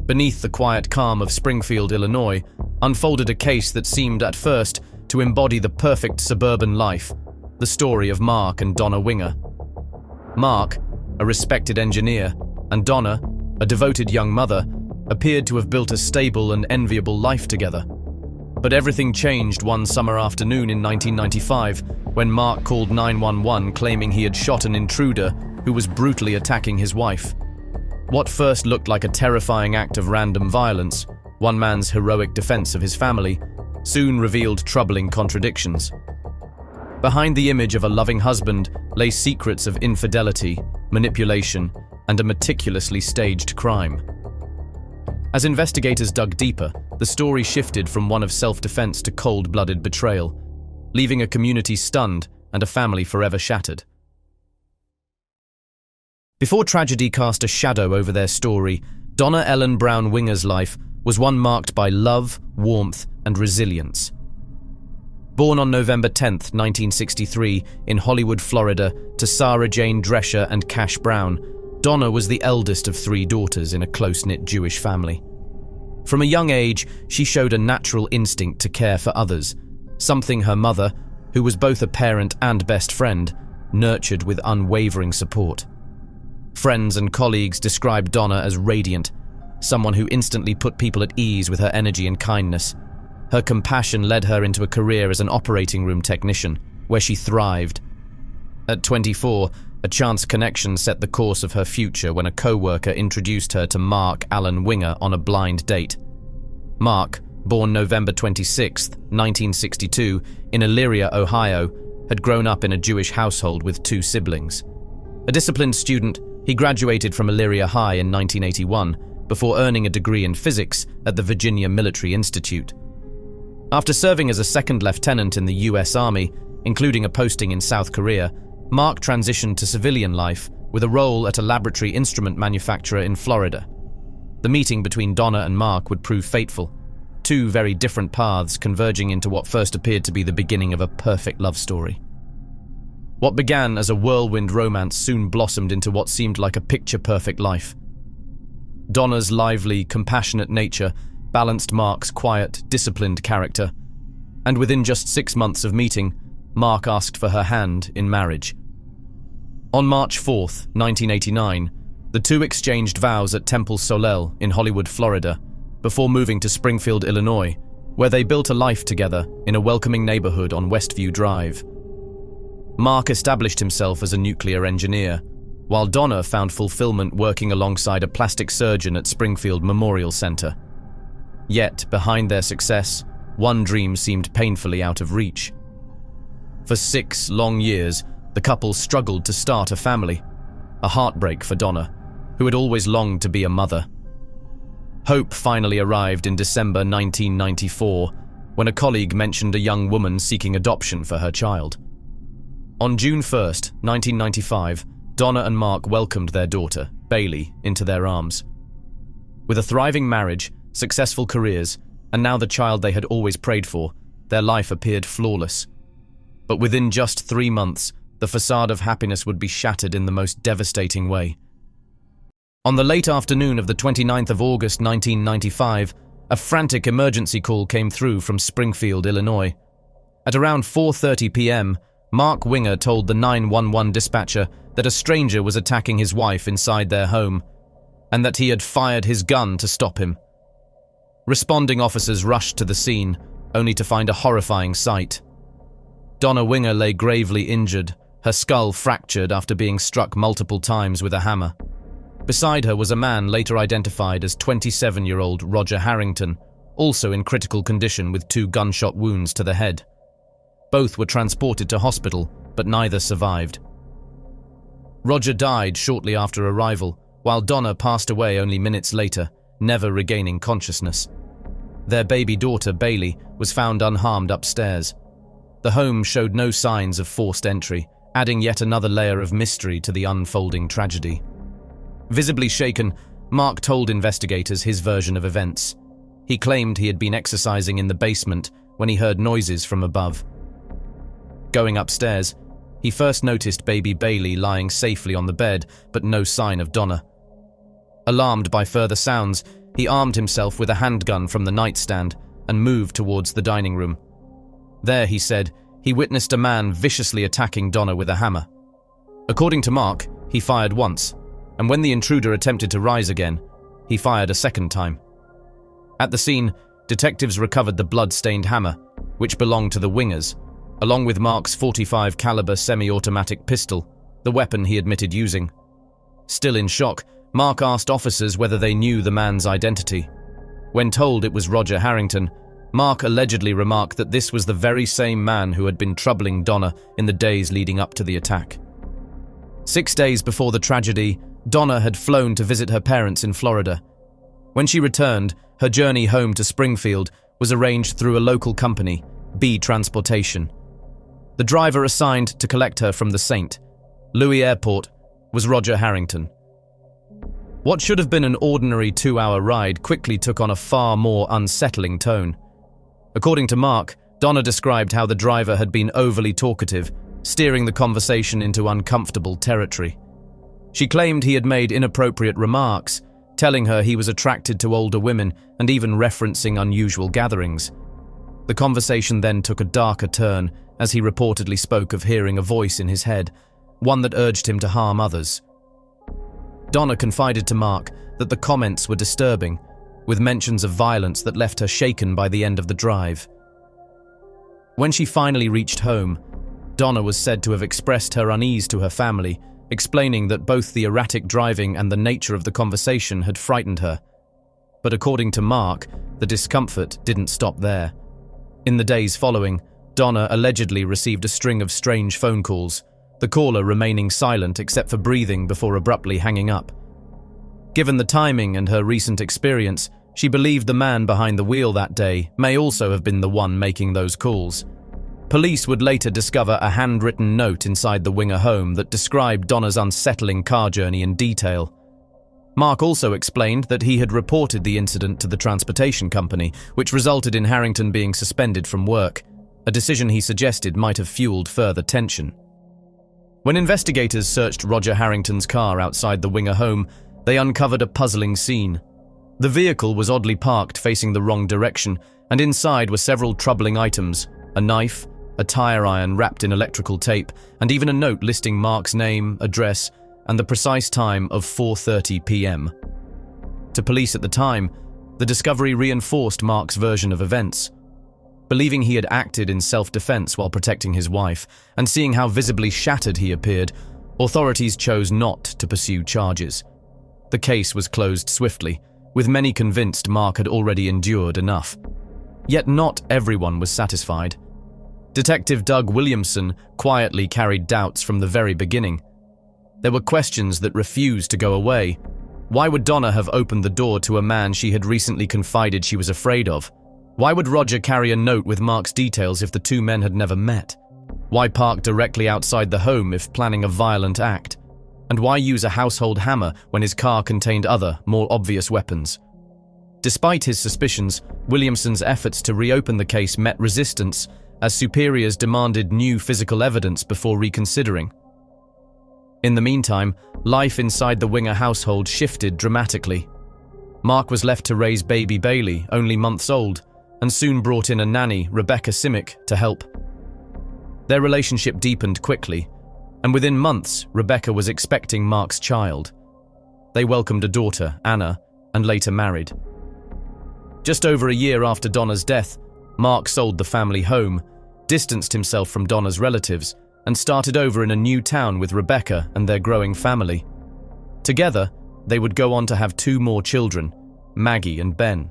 beneath the quiet calm of Springfield, Illinois, unfolded a case that seemed at first to embody the perfect suburban life, the story of Mark and Donna Winger. Mark, a respected engineer, and Donna, a devoted young mother, appeared to have built a stable and enviable life together. But everything changed one summer afternoon in 1995 when Mark called 911 claiming he had shot an intruder who was brutally attacking his wife. What first looked like a terrifying act of random violence, one man's heroic defense of his family, soon revealed troubling contradictions. Behind the image of a loving husband lay secrets of infidelity, manipulation, and a meticulously staged crime. As investigators dug deeper, the story shifted from one of self-defense to cold-blooded betrayal, leaving a community stunned and a family forever shattered. Before tragedy cast a shadow over their story, Donna Ellen Brown Winger's life was one marked by love, warmth, and resilience. Born on November 10, 1963, in Hollywood, Florida, to Sarah Jane Drescher and Cash Brown, Donna was the eldest of 3 daughters in a close-knit Jewish family. From a young age, she showed a natural instinct to care for others, something her mother, who was both a parent and best friend, nurtured with unwavering support. Friends and colleagues described Donna as radiant, someone who instantly put people at ease with her energy and kindness. Her compassion led her into a career as an operating room technician, where she thrived. At 24, a chance connection set the course of her future when a co-worker introduced her to Mark Allen Winger on a blind date. Mark, born November 26, 1962, in Elyria, Ohio, had grown up in a Jewish household with 2 siblings. A disciplined student, he graduated from Elyria High in 1981 before earning a degree in physics at the Virginia Military Institute. After serving as a second lieutenant in the U.S. Army, including a posting in South Korea, Mark transitioned to civilian life with a role at a laboratory instrument manufacturer in Florida. The meeting between Donna and Mark would prove fateful, 2 very different paths converging into what first appeared to be the beginning of a perfect love story. What began as a whirlwind romance soon blossomed into what seemed like a picture-perfect life. Donna's lively, compassionate nature balanced Mark's quiet, disciplined character, and within just 6 months of meeting, Mark asked for her hand in marriage. On March 4, 1989, the 2 exchanged vows at Temple Solel in Hollywood, Florida, before moving to Springfield, Illinois, where they built a life together in a welcoming neighborhood on Westview Drive. Mark established himself as a nuclear engineer, while Donna found fulfillment working alongside a plastic surgeon at Springfield Memorial Center. Yet, behind their success, one dream seemed painfully out of reach. For 6 long years, the couple struggled to start a family, a heartbreak for Donna, who had always longed to be a mother. Hope finally arrived in December 1994, when a colleague mentioned a young woman seeking adoption for her child. On June 1, 1995, Donna and Mark welcomed their daughter, Bailey, into their arms. With a thriving marriage, successful careers, and now the child they had always prayed for, their life appeared flawless. But within just 3 months, the facade of happiness would be shattered in the most devastating way. On the late afternoon of the 29th of August 1995, a frantic emergency call came through from Springfield, Illinois. At around 4:30 p.m., Mark Winger told the 911 dispatcher that a stranger was attacking his wife inside their home, and that he had fired his gun to stop him. Responding officers rushed to the scene, only to find a horrifying sight. Donna Winger lay gravely injured, her skull fractured after being struck multiple times with a hammer. Beside her was a man later identified as 27-year-old Roger Harrington, also in critical condition with 2 gunshot wounds to the head. Both were transported to hospital, but neither survived. Roger died shortly after arrival, while Donna passed away only minutes later, never regaining consciousness. Their baby daughter, Bailey, was found unharmed upstairs. The home showed no signs of forced entry, adding yet another layer of mystery to the unfolding tragedy. Visibly shaken, Mark told investigators his version of events. He claimed he had been exercising in the basement when he heard noises from above. Going upstairs, he first noticed baby Bailey lying safely on the bed, but no sign of Donna. Alarmed by further sounds, he armed himself with a handgun from the nightstand and moved towards the dining room. There, he said, he witnessed a man viciously attacking Donna with a hammer. According to Mark, he fired once, and when the intruder attempted to rise again, he fired a second time. At the scene, detectives recovered the blood-stained hammer, which belonged to the Wingers, along with Mark's .45 caliber semi-automatic pistol, the weapon he admitted using. Still in shock, Mark asked officers whether they knew the man's identity. When told it was Roger Harrington, Mark allegedly remarked that this was the very same man who had been troubling Donna in the days leading up to the attack. 6 days before the tragedy, Donna had flown to visit her parents in Florida. When she returned, her journey home to Springfield was arranged through a local company, B Transportation. The driver assigned to collect her from the St. Louis airport was Roger Harrington. What should have been an ordinary 2-hour ride quickly took on a far more unsettling tone. According to Mark, Donna described how the driver had been overly talkative, steering the conversation into uncomfortable territory. She claimed he had made inappropriate remarks, telling her he was attracted to older women and even referencing unusual gatherings. The conversation then took a darker turn as he reportedly spoke of hearing a voice in his head, one that urged him to harm others. Donna confided to Mark that the comments were disturbing, with mentions of violence that left her shaken by the end of the drive. When she finally reached home, Donna was said to have expressed her unease to her family, explaining that both the erratic driving and the nature of the conversation had frightened her. But according to Mark, the discomfort didn't stop there. In the days following, Donna allegedly received a string of strange phone calls, the caller remaining silent except for breathing before abruptly hanging up. Given the timing and her recent experience, she believed the man behind the wheel that day may also have been the one making those calls. Police would later discover a handwritten note inside the Winger home that described Donna's unsettling car journey in detail. Mark also explained that he had reported the incident to the transportation company, which resulted in Harrington being suspended from work, a decision he suggested might have fueled further tension. When investigators searched Roger Harrington's car outside the Winger home, they uncovered a puzzling scene. The vehicle was oddly parked facing the wrong direction, and inside were several troubling items: a knife, a tire iron wrapped in electrical tape, and even a note listing Mark's name, address, and the precise time of 4:30 p.m. To police at the time, the discovery reinforced Mark's version of events. Believing he had acted in self-defense while protecting his wife, and seeing how visibly shattered he appeared, authorities chose not to pursue charges. The case was closed swiftly, with many convinced Mark had already endured enough. Yet not everyone was satisfied. Detective Doug Williamson quietly carried doubts from the very beginning. There were questions that refused to go away. Why would Donna have opened the door to a man she had recently confided she was afraid of? Why would Roger carry a note with Mark's details if the two men had never met? Why park directly outside the home if planning a violent act? And why use a household hammer when his car contained other, more obvious weapons? Despite his suspicions, Williamson's efforts to reopen the case met resistance as superiors demanded new physical evidence before reconsidering. In the meantime, life inside the Winger household shifted dramatically. Mark was left to raise baby Bailey, only months old, and soon brought in a nanny, Rebecca Simic, to help. Their relationship deepened quickly, and within months, Rebecca was expecting Mark's child. They welcomed a daughter, Anna, and later married. Just over a year after Donna's death, Mark sold the family home, distanced himself from Donna's relatives, and started over in a new town with Rebecca and their growing family. Together, they would go on to have 2 more children, Maggie and Ben.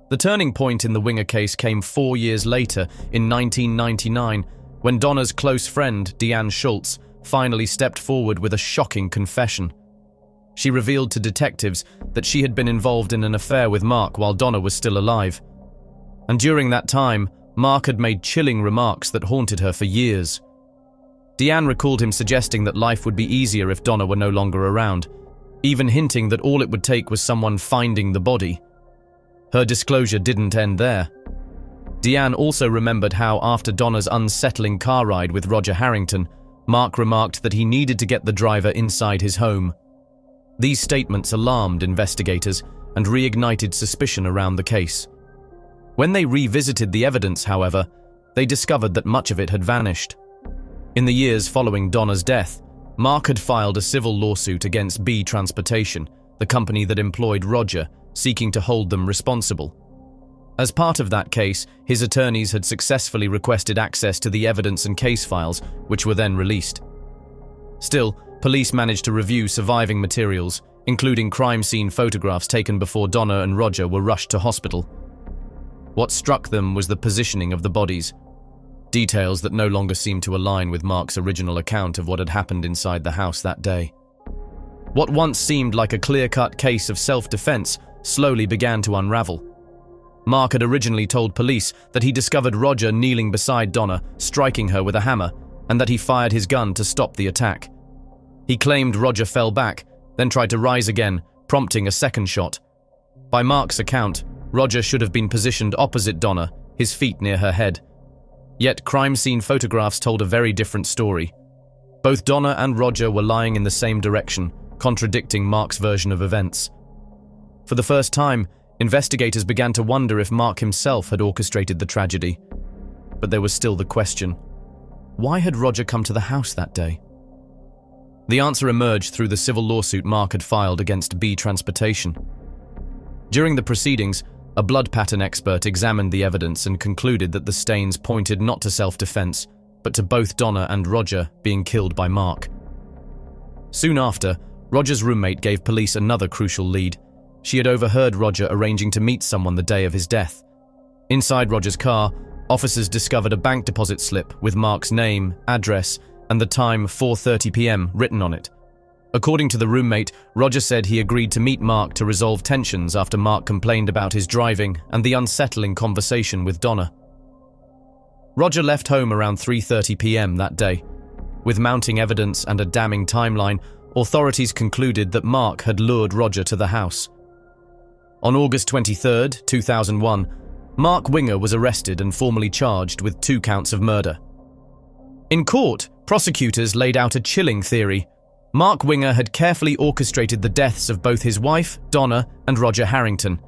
The turning point in the Winger case came 4 years later, in 1999, when Donna's close friend, Deanne Schultz, finally stepped forward with a shocking confession. She revealed to detectives that she had been involved in an affair with Mark while Donna was still alive. And during that time, Mark had made chilling remarks that haunted her for years. Deanne recalled him suggesting that life would be easier if Donna were no longer around, even hinting that all it would take was someone finding the body. Her disclosure didn't end there. Deanne also remembered how, after Donna's unsettling car ride with Roger Harrington, Mark remarked that he needed to get the driver inside his home. These statements alarmed investigators, and reignited suspicion around the case. When they revisited the evidence, however, they discovered that much of it had vanished. In the years following Donna's death, Mark had filed a civil lawsuit against B Transportation, the company that employed Roger, seeking to hold them responsible. As part of that case, his attorneys had successfully requested access to the evidence and case files, which were then released. Still, police managed to review surviving materials, including crime scene photographs taken before Donna and Roger were rushed to hospital. What struck them was the positioning of the bodies, details that no longer seemed to align with Mark's original account of what had happened inside the house that day. What once seemed like a clear-cut case of self-defense slowly began to unravel. Mark had originally told police that he discovered Roger kneeling beside Donna, striking her with a hammer, and that he fired his gun to stop the attack. He claimed Roger fell back, then tried to rise again, prompting a second shot. By Mark's account, Roger should have been positioned opposite Donna, his feet near her head. Yet crime scene photographs told a very different story. Both Donna and Roger were lying in the same direction, contradicting Mark's version of events. For the first time, investigators began to wonder if Mark himself had orchestrated the tragedy. But there was still the question: why had Roger come to the house that day? The answer emerged through the civil lawsuit Mark had filed against B Transportation. During the proceedings, a blood pattern expert examined the evidence and concluded that the stains pointed not to self-defense, but to both Donna and Roger being killed by Mark. Soon after, Roger's roommate gave police another crucial lead. She had overheard Roger arranging to meet someone the day of his death. Inside Roger's car, officers discovered a bank deposit slip with Mark's name, address, and the time 4:30 p.m. written on it. According to the roommate, Roger said he agreed to meet Mark to resolve tensions after Mark complained about his driving and the unsettling conversation with Donna. Roger left home around 3:30 p.m. that day. With mounting evidence and a damning timeline, authorities concluded that Mark had lured Roger to the house. On August 23, 2001, Mark Winger was arrested and formally charged with 2 counts of murder. In court, prosecutors laid out a chilling theory. Mark Winger had carefully orchestrated the deaths of both his wife, Donna, and Roger Harrington,